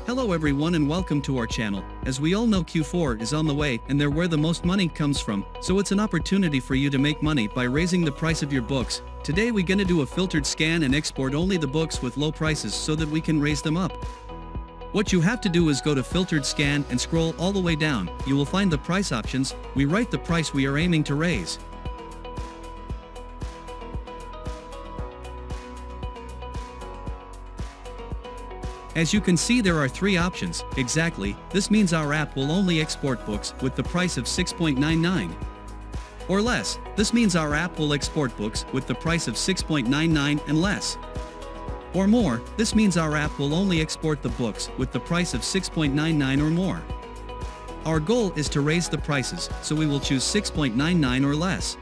Hello everyone and welcome to our channel. As we all know, Q4 is on the way and they're where the most money comes from, so it's an opportunity for you to make money by raising the price of your books. Today we're gonna do a filtered scan and export only the books with low prices so that we can raise them up. What you have to do is go to filtered scan and scroll all the way down. You will find the price options. We write the price we are aiming to raise. As you can see, there are three options. Exactly, this means our app will only export books with the price of 6.99. Or less, this means our app will export books with the price of 6.99 and less. Or more, this means our app will only export the books with the price of 6.99 or more. Our goal is to raise the prices, so we will choose 6.99 or less.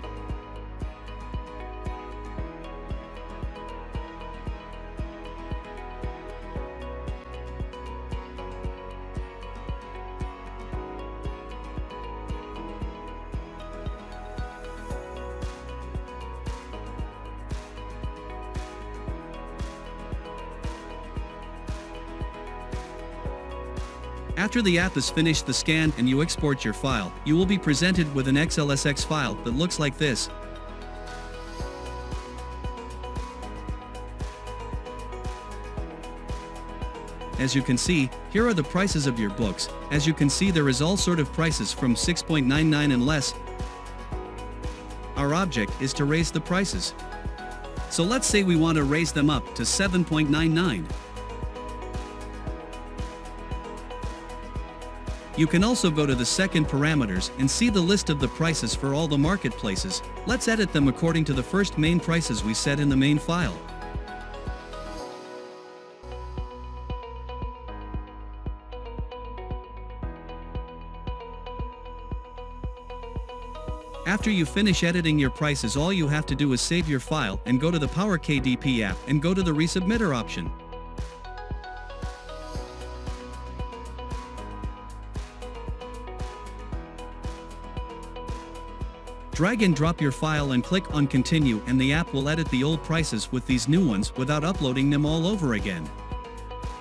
After the app is finished the scan and you export your file, you will be presented with an XLSX file that looks like this. As you can see, here are the prices of your books. As you can see, there is all sort of prices from 6.99 and less. Our object is to raise the prices. So let's say we want to raise them up to 7.99. You can also go to the second parameters and see the list of the prices for all the marketplaces. Let's edit them according to the first main prices we set in the main file. After you finish editing your prices, all you have to do is save your file and go to the KDP app and go to the Resubmitter option. Drag and drop your file and click on Continue, and the app will edit the old prices with these new ones without uploading them all over again.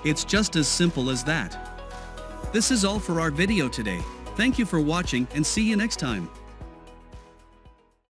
It's just as simple as that. This is all for our video today. Thank you for watching and see you next time.